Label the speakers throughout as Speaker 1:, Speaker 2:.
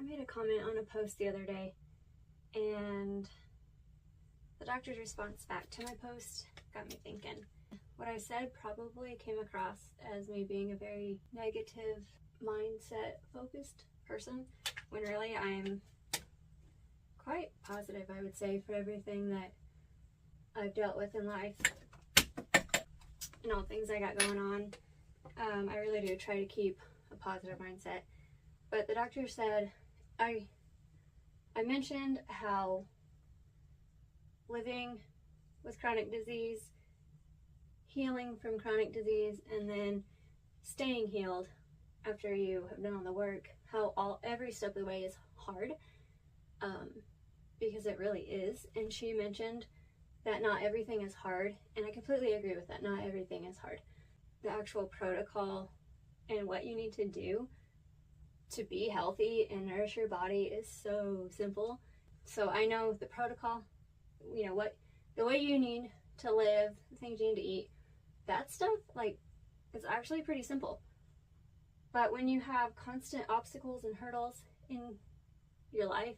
Speaker 1: made a comment on a post the other day, and the doctor's response back to my post got me thinking. What I said probably came across as me being a very negative mindset focused person, when really I'm quite positive, I would say, for everything that I've dealt with in life and all things I got going on. I really do try to keep a positive mindset. But the doctor said, I mentioned how living with chronic disease, healing from chronic disease, and then staying healed after you have done all the work, how every step of the way is hard, because it really is. And she mentioned that not everything is hard, and I completely agree with that. Not everything is hard. The actual protocol and what you need to do to be healthy and nourish your body is so simple. So I know the protocol, you know, what the way you need to live, the things you need to eat, that stuff, like, it's actually pretty simple. But when you have constant obstacles and hurdles in your life,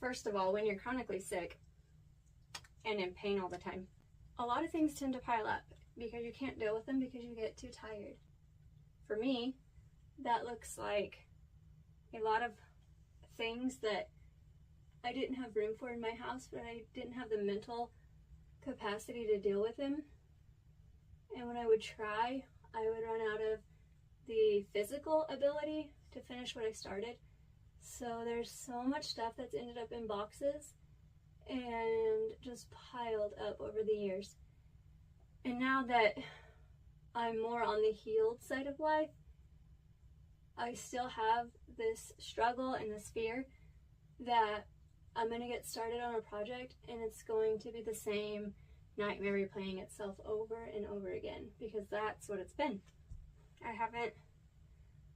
Speaker 1: first of all, when you're chronically sick and in pain all the time, a lot of things tend to pile up because you can't deal with them because you get too tired. For me, that looks like a lot of things that I didn't have room for in my house, but I didn't have the mental capacity to deal with them. And when I would try, I would run out of the physical ability to finish what I started. So there's so much stuff that's ended up in boxes and just piled up over the years. And now that I'm more on the healed side of life, I still have this struggle and this fear that I'm going to get started on a project and it's going to be the same nightmare replaying itself over and over again, because that's what it's been.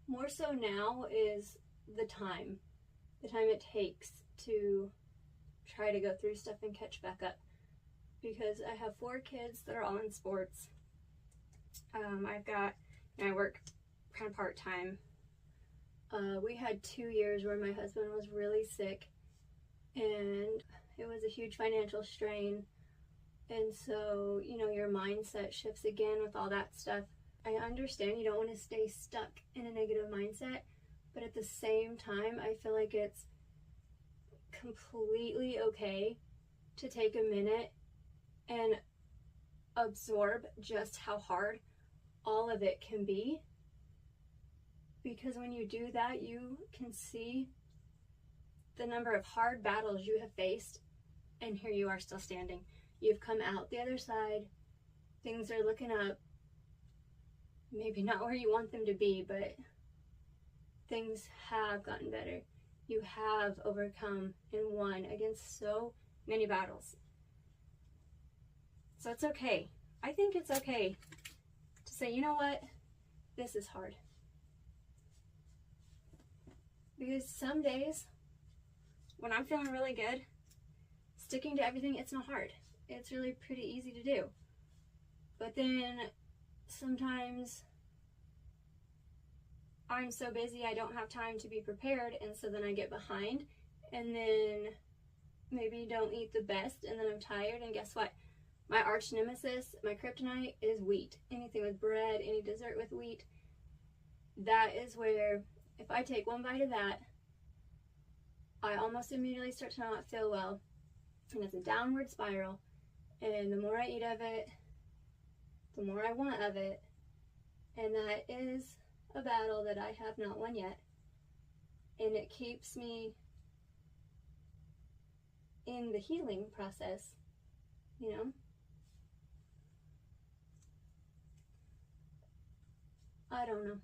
Speaker 1: More so now is the time it takes to try to go through stuff and catch back up, because I have 4 kids that are all in sports. I work kind of part-time. We had 2 years where my husband was really sick, and it was a huge financial strain. And so, you know, your mindset shifts again with all that stuff. I understand you don't want to stay stuck in a negative mindset, but at the same time, I feel like it's completely okay to take a minute and absorb just how hard all of it can be. Because when you do that, you can see the number of hard battles you have faced, and here you are still standing. You've come out the other side. Things are looking up. Maybe not where you want them to be, but things have gotten better. You have overcome and won against so many battles. So it's okay. I think it's okay to say, you know what? This is hard. Because some days, when I'm feeling really good, sticking to everything, it's not hard. It's really pretty easy to do. But then sometimes I'm so busy I don't have time to be prepared, and so then I get behind, and then maybe don't eat the best, and then I'm tired, and guess what? My arch nemesis, my kryptonite, is wheat. Anything with bread, any dessert with wheat. That is where, if I take one bite of that, I almost immediately start to not feel well, and it's a downward spiral. And the more I eat of it, the more I want of it. And that is a battle that I have not won yet. And it keeps me in the healing process, you know? I don't know.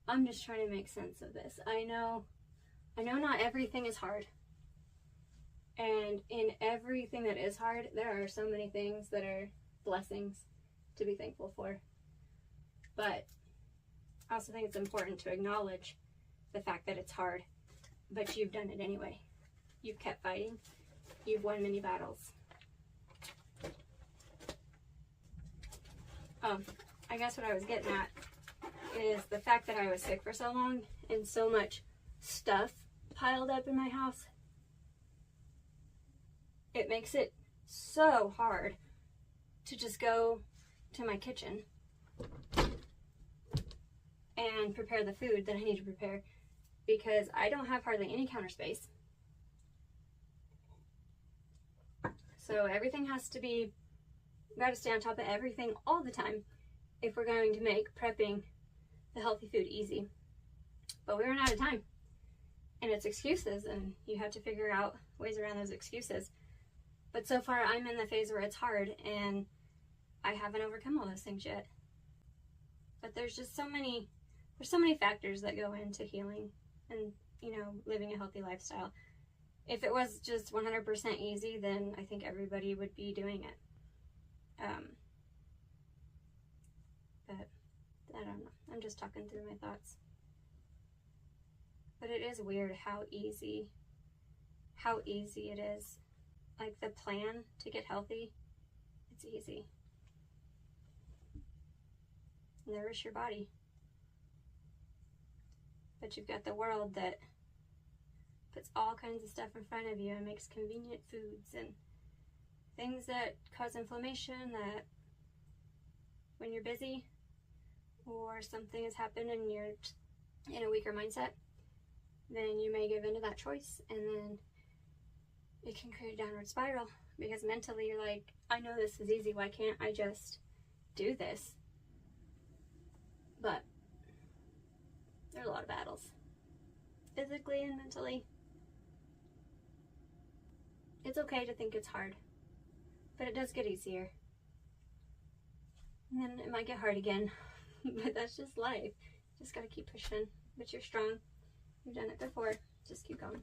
Speaker 1: I'm just trying to make sense of this. I know not everything is hard. And in everything that is hard, there are so many things that are blessings to be thankful for. But I also think it's important to acknowledge the fact that it's hard, but you've done it anyway. You've kept fighting. You've won many battles. I guess what I was getting at is the fact that I was sick for so long and so much stuff piled up in my house. It makes it so hard to just go to my kitchen and prepare the food that I need to prepare, because I don't have hardly any counter space. So everything has to be, we got to stay on top of everything all the time if we're going to make prepping the healthy food easy. But we run out of time, and it's excuses, and you have to figure out ways around those excuses. But so far I'm in the phase where it's hard, and I haven't overcome all those things yet. But there's just so many factors that go into healing and, you know, living a healthy lifestyle. If it was just 100% easy, then I think everybody would be doing it. But I don't know. I'm just talking through my thoughts. But it is weird how easy it is. Like, the plan to get healthy, it's easy. Nourish your body. But you've got the world that puts all kinds of stuff in front of you and makes convenient foods and things that cause inflammation, that when you're busy or something has happened and you're in a weaker mindset, then you may give into that choice, and then it can create a downward spiral, because mentally you're like, I know this is easy, why can't I just do this? But there's a lot of battles, physically and mentally. It's okay to think it's hard, but it does get easier. And then it might get hard again, but that's just life. Just gotta keep pushing. But you're strong. You've done it before. Just keep going.